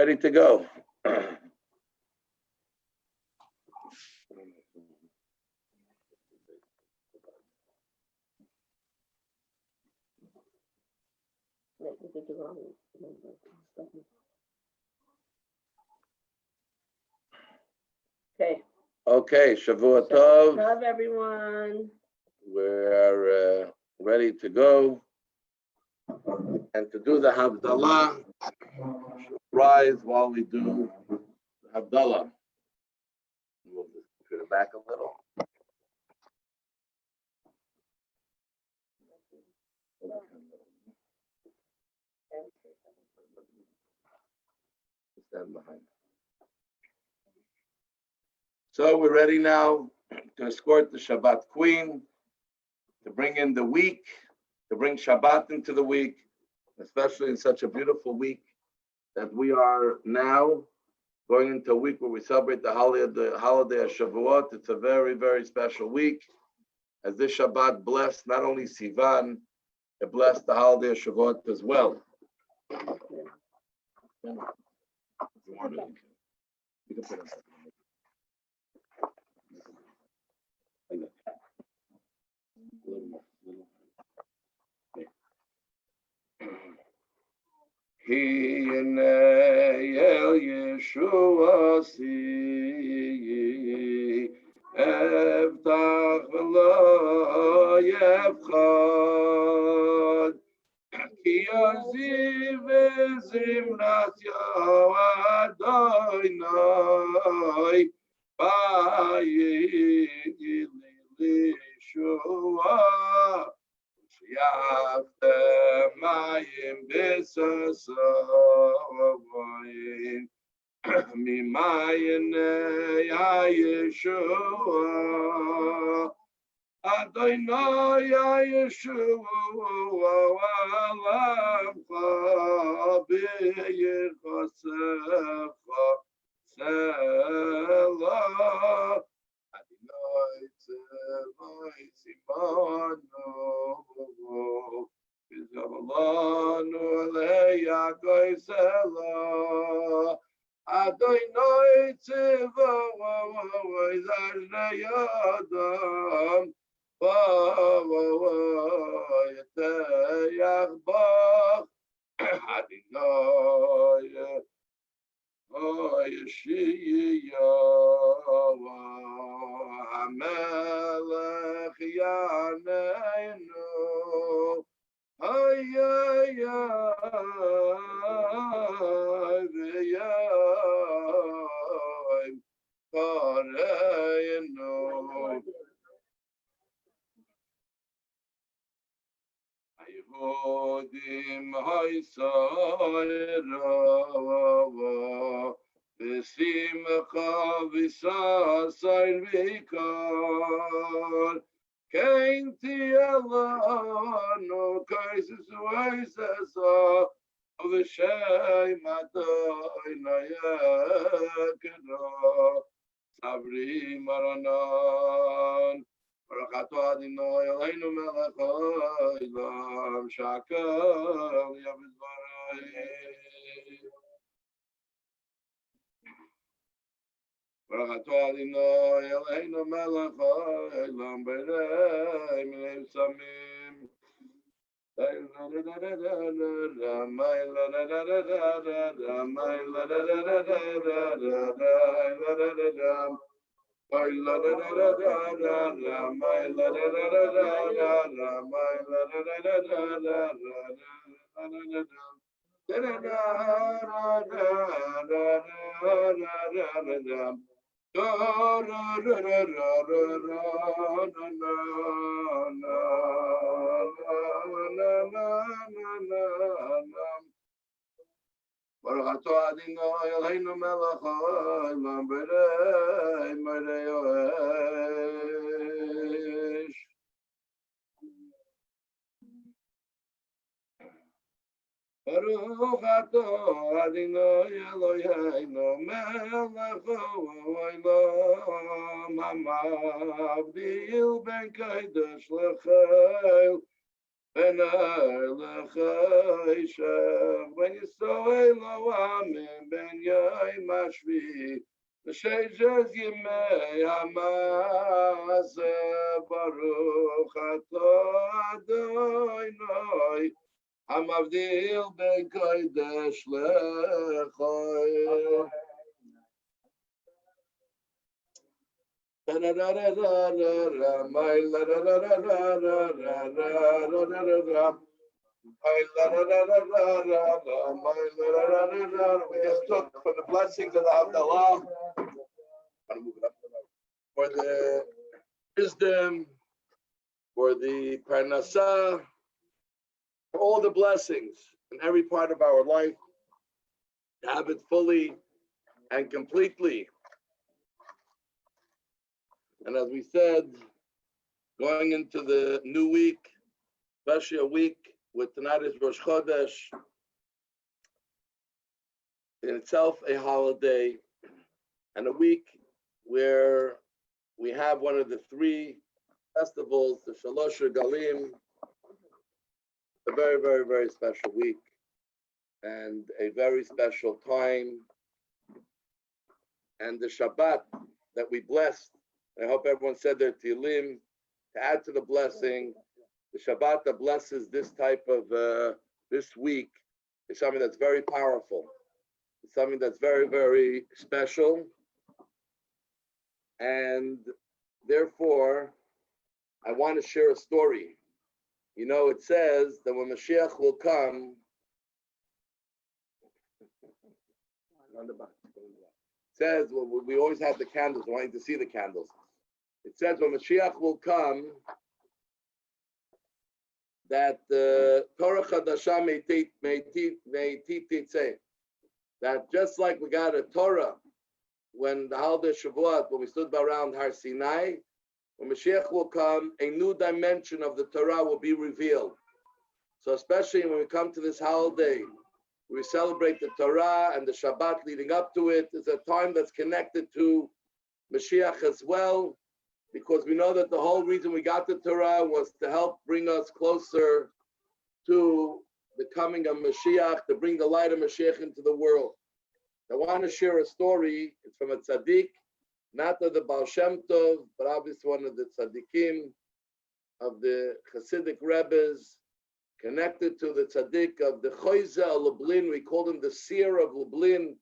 ready to go. Okay. Okay, Shavua Tov. Tov, everyone. We're ready to go. And to do the Havdallah, rise while we do the Havdallah. Move this computer back a little. Stand behind. So we're ready now to escort the Shabbat Queen, to bring in the week, to bring Shabbat into the week, especially in such a beautiful week that we are now going into a week where we celebrate the holiday of Shavuot. It's a very, very special week, as this Shabbat blessed not only Sivan, it blessed the holiday of Shavuot as well. El Yeshua si Evtach v'lo yevchad Ki yaziv zimrat Adonai Vayil Yeshua Mayim b'sasoyin mimayin Yeshua Adonai Yeshua alamcha b'yirchosecha selah Adonai tzevay simanu V'zavalanu le'yakoy selah Adonai tzevay zashnei yadam V'vay yeteyach bach Adonai Yeshua HaMelech Yaneinu V'yayim Kareinu Yehudim Haysayra V'simcha v'sasayr v'ikar Kein ti'alanu kaisis v'aisesa V'shem Adonai yekra Sabri maranan Baruch Adonai Eloheinu melech haolam shakal yavizvarei Baruch Adonai Eloheinu melech haolam berei minei samim Baruch atah Adonai Eloheinu melech haolam berei mirei yoesh. Baruch atah Adonai Eloheinu melech haolam hamavdil ben kodesh l'chol Ben Lechaishach, Ben Yisrael Oamim, Ben yom hashvi, v'sheiches yimei hamazeh, baruch atah Adonai, hamavdil ben kodesh lechoy. We just took for the blessings of the Havdallah, for the wisdom, for the parnasah, for all the blessings in every part of our life, to have it fully and completely. And as we said, going into the new week, especially a week with tonight is Rosh Chodesh, in itself a holiday, and a week where we have one of the three festivals, the Shalosh Regalim, a very, very, very special week and a very special time. And the Shabbat that we blessed, I hope everyone said their Tehillim, to add to the blessing, the Shabbat that blesses this type of, this week is something that's very powerful. It's something that's very, very special. And therefore, I want to share a story. You know, it says that when Mashiach will come, it says, well, we always have the candles, I want you to see the candles. It says when Mashiach will come, that Torah Chadasha Meitititze, that just like we got a Torah when the holiday Shavuot, when we stood around Har Sinai, when Mashiach will come, a new dimension of the Torah will be revealed. So especially when we come to this holiday, we celebrate the Torah and the Shabbat leading up to it. It's a time that's connected to Mashiach as well, because we know that the whole reason we got the Torah was to help bring us closer to the coming of Mashiach, to bring the light of Mashiach into the world. I want to share a story. It's from a tzaddik, not of the Baal Shem Tov, but obviously one of the tzaddikim of the Hasidic Rebbes, connected to the tzaddik of the Choyze of Lublin. We called him the seer of Lublin,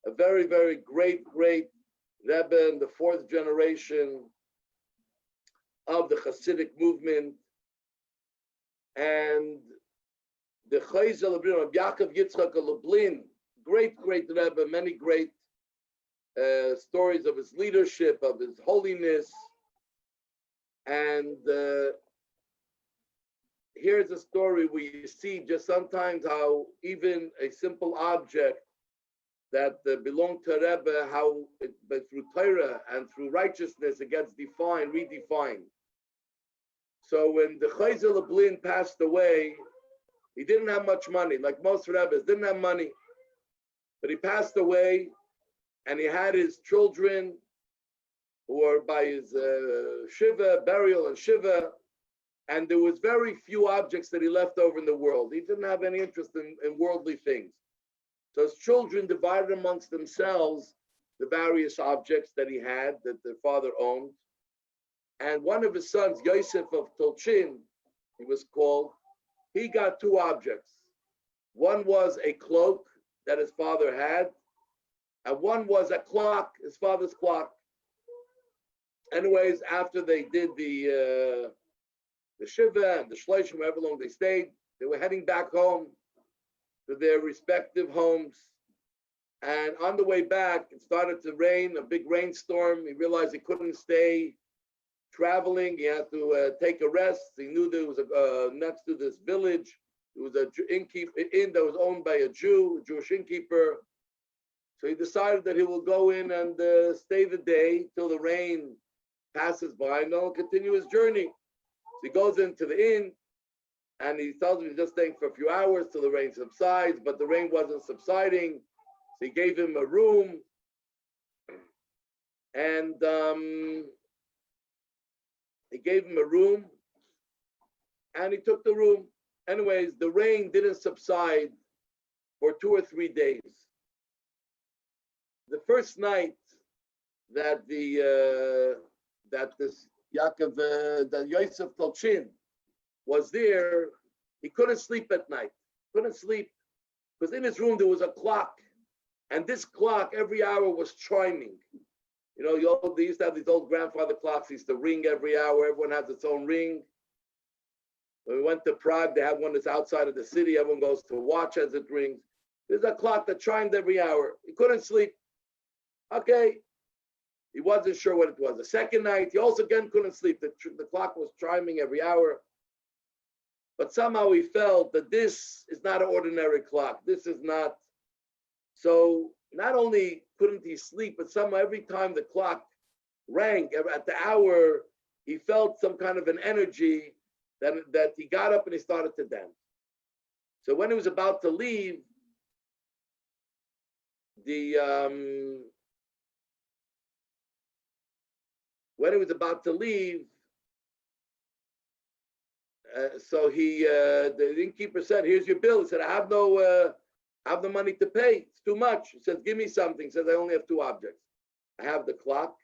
a very, very great, great Rebbe in the fourth generation of the Hasidic movement. And the Choyze of Lublin, of Yaakov Yitzchak of Lublin, great, great Rebbe, many great stories of his leadership, of his holiness. And here's a story where you see just sometimes how even a simple object that belonged to Rebbe, how but through Torah and through righteousness, it gets defined, redefined. So when the Chayzer Lublin passed away, he didn't have much money, like most Rebbes, didn't have money. But he passed away, and he had his children who were by his Shiva, burial and Shiva, and there was very few objects that he left over in the world. He didn't have any interest in worldly things. So his children divided amongst themselves the various objects that he had, that their father owned. And one of his sons, Yosef of Tolchin, he was called, he got two objects. One was a cloak that his father had, and one was a clock, his father's clock. Anyways, after they did the Shiva and the Shloshim, however long they stayed, they were heading back home to their respective homes. And on the way back, it started to rain, a big rainstorm. He realized he couldn't stay traveling. He had to take a rest. He knew there was next to this village, there was an inn that was owned by a Jew, a Jewish innkeeper. So he decided that he will go in and stay the day till the rain passes by, and then he'll continue his journey. So he goes into the inn, and he tells him he's just staying for a few hours till the rain subsides, but the rain wasn't subsiding. So he gave him a room, and he took the room. Anyways, the rain didn't subside for 2 or 3 days. first night that this Yaakov, that Yosef Tolchin was there, he couldn't sleep at night. Couldn't sleep because in his room there was a clock, and this clock every hour was chiming. You know, they used to have these old grandfather clocks. Used to ring every hour. Everyone has its own ring. When we went to Prague, they have one that's outside of the city. Everyone goes to watch as it rings. There's a clock that chimed every hour. He couldn't sleep. Okay. He wasn't sure what it was. The second night, he also again couldn't sleep. The clock was chiming every hour. But somehow he felt that this is not an ordinary clock. This is not. So not only couldn't he sleep, but somehow every time the clock rang at the hour, he felt some kind of an energy that he got up and he started to dance. So when he was about to leave, so the innkeeper said, "Here's your bill." He said, "I have no money to pay. It's too much." He says, "Give me something." He says, "I only have two objects. I have the clock,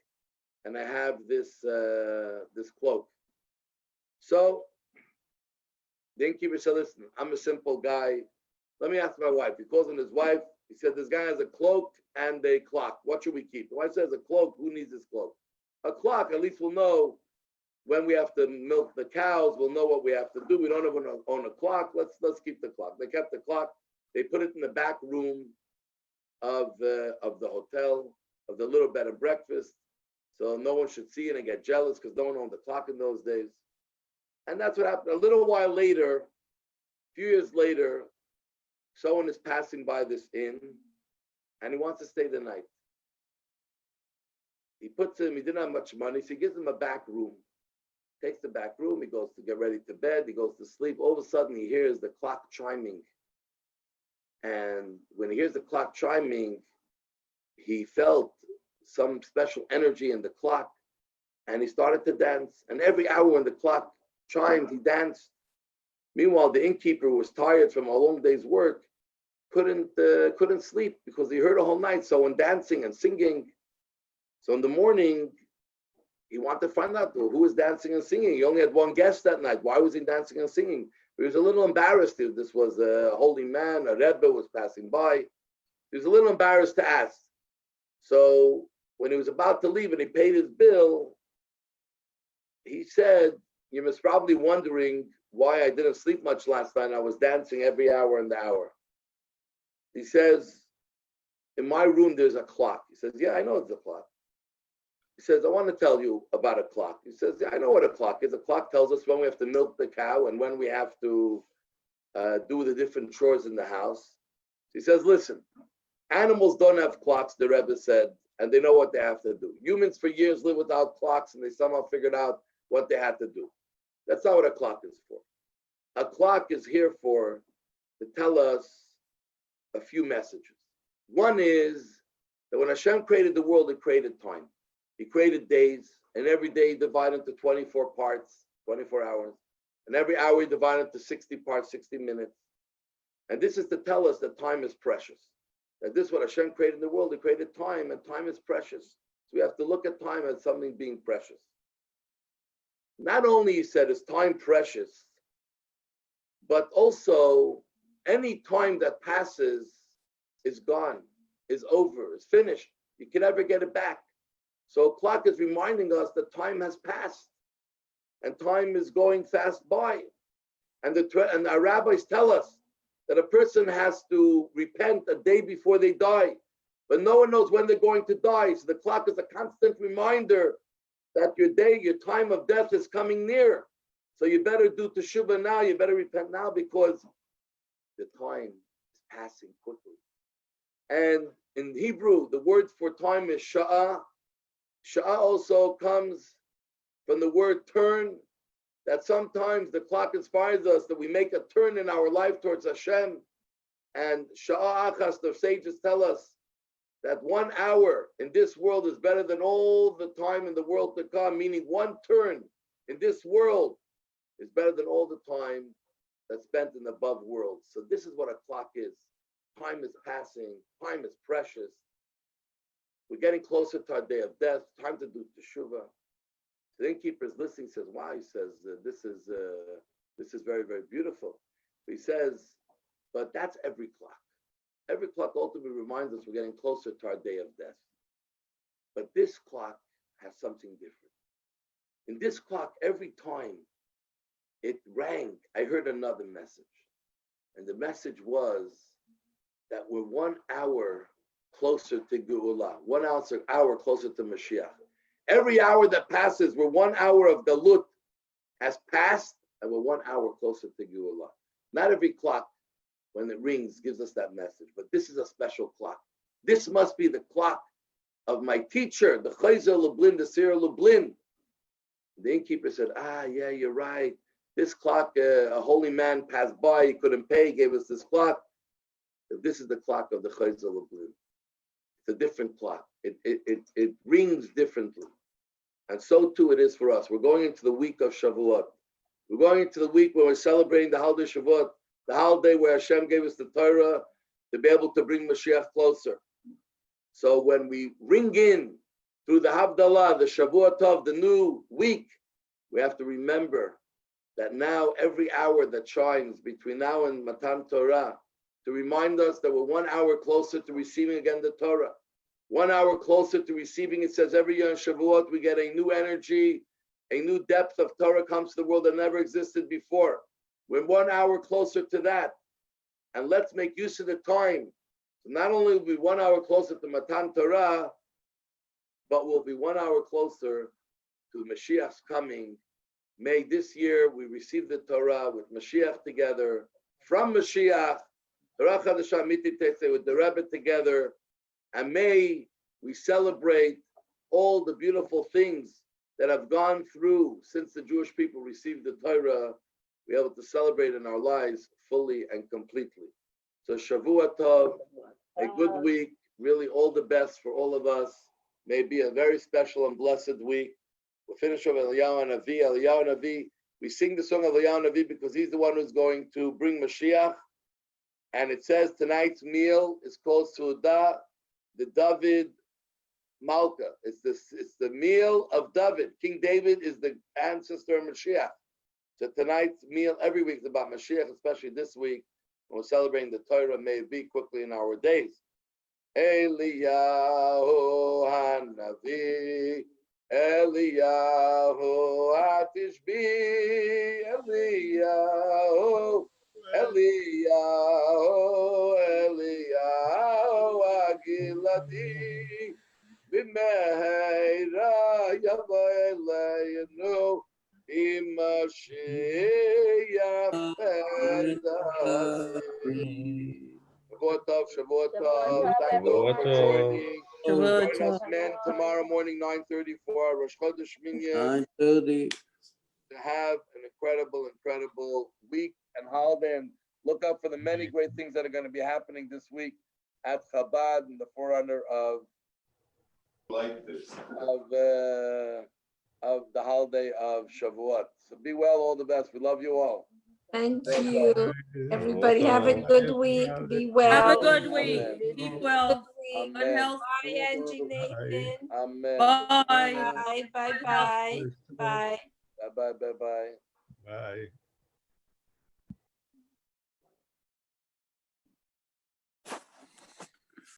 and I have this cloak." So the innkeeper said, "Listen, I'm a simple guy. Let me ask my wife." He calls in his wife. He said, "This guy has a cloak and a clock. What should we keep?" The wife says, "A cloak. Who needs this cloak? A clock. At least we'll know when we have to milk the cows. We'll know what we have to do. We don't even own a clock. Let's keep the clock." They kept the clock. They put it in the back room of the hotel, of the little bed and breakfast, so no one should see it and get jealous because no one owned the clock in those days. And that's what happened. A little while later, a few years later, someone is passing by this inn, and he wants to stay the night. He didn't have much money, so he gives him a back room. Takes the back room, he goes to get ready to bed, he goes to sleep. All of a sudden, he hears the clock chiming. And when he hears the clock chiming, he felt some special energy in the clock, and he started to dance. And every hour when the clock chimed, he danced. Meanwhile, the innkeeper was tired from a long day's work, couldn't sleep because he heard a whole night someone dancing and singing. So in the morning, he wanted to find out who was dancing and singing. He only had one guest that night. Why was he dancing and singing? He was a little embarrassed. This was a holy man, a Rebbe was passing by. He was a little embarrassed to ask. So when he was about to leave and he paid his bill, he said, "You must probably wondering why I didn't sleep much last night. I was dancing every hour and the hour." He says, "In my room, there's a clock." He says, "Yeah, I know it's a clock." He says, "I want to tell you about a clock." He says, "Yeah, I know what a clock is. A clock tells us when we have to milk the cow and when we have to do the different chores in the house." He says, "Listen, animals don't have clocks," the Rebbe said, "and they know what they have to do. Humans for years live without clocks, and they somehow figured out what they had to do. That's not what a clock is for. A clock is here to tell us a few messages. One is that when Hashem created the world, He created time. He created days, and every day He divided into 24 parts, 24 hours. And every hour He divided into 60 parts, 60 minutes. And this is to tell us that time is precious. That this is what Hashem created in the world. He created time, and time is precious. So we have to look at time as something being precious. Not only, he said, is time precious, but also any time that passes is gone, is over, is finished. You can never get it back. So a clock is reminding us that time has passed, and time is going fast by. And our rabbis tell us that a person has to repent a day before they die, but no one knows when they're going to die. So the clock is a constant reminder that your time of death is coming near. So you better do teshuvah now, you better repent now, because the time is passing quickly. And in Hebrew, the word for time is sha'ah. Sha'ah also comes from the word turn, that sometimes the clock inspires us that we make a turn in our life towards Hashem. And sha'ah achas, the sages tell us that 1 hour in this world is better than all the time in the world to come, meaning one turn in this world is better than all the time that's spent in the above world. So this is what a clock is. Time is passing, time is precious. we're getting closer to our day of death. Time to do teshuvah. The innkeeper is listening. Says, "Wow." He says, "This is very, very beautiful." He says, "But that's every clock. Every clock ultimately reminds us we're getting closer to our day of death. But this clock has something different. In this clock, every time it rang, I heard another message. And the message was that we're 1 hour closer to Geula, 1 hour closer to Mashiach. Every hour that passes, we're 1 hour of Galut has passed, and we're 1 hour closer to Geula. Not every clock, when it rings, gives us that message, but this is a special clock. This must be the clock of my teacher, the Chayzer Lublin, the Sira Lublin. The innkeeper said, yeah, you're right. This clock, a holy man passed by, he couldn't pay, he gave us this clock. This is the clock of the Chayzer Lublin. It's a different clock. It rings differently. And so too it is for us. We're going into the week of Shavuot. We're going into the week where we're celebrating the holiday Shavuot, the holiday where Hashem gave us the Torah to be able to bring Mashiach closer. So when we ring in through the Havdallah, the Shavuot Tov, the new week, we have to remember that now every hour that shines between now and Matan Torah, to remind us that we're 1 hour closer to receiving again the Torah. 1 hour closer to receiving, it says every year in Shavuot, we get a new energy, a new depth of Torah comes to the world that never existed before. We're 1 hour closer to that. And let's make use of the time. So not only will we be 1 hour closer to Matan Torah, but we'll be 1 hour closer to Mashiach's coming. May this year we receive the Torah with Mashiach together, from Mashiach, Torah Chadashah Mititese with the Rebbe together, and may we celebrate all the beautiful things that have gone through since the Jewish people received the Torah. We're able to celebrate in our lives fully and completely. So Shavuot Tov, a good week, really all the best for all of us. May it be a very special and blessed week. We'll finish with Eliyahu Navi. Eliyahu Navi, we sing the song of Eliyahu Navi because he's the one who's going to bring Mashiach. And it says tonight's meal is called Suda, the David Malka. It's the meal of David. King David is the ancestor of Mashiach. So tonight's meal every week is about Mashiach, especially this week. When we're celebrating the Torah, may it be quickly in our days. Eliyahu Hanavi, Eliyahu Atishbi, Eliyahu, Eliyahu, Eliyahu Agilati, B'meira Yavo Elayinu, B'mashiach Pedati. Shavuot Tov. Thank you for joining. Join us, men, tomorrow morning, 9:30 for our Rosh Chodesh Minyan. 9:30. To have an incredible week and holiday, and look out for the many great things that are going to be happening this week at Chabad in the forerunner of the holiday of Shavuot. So be well, all the best. We love you all. Thank you. Everybody have a good week. Be well. Have a good week. Keep well. Amen. Good health. Bye, Angie Nathan. Amen. Bye. Bye. Bye. Bye. Bye. Bye. Bye.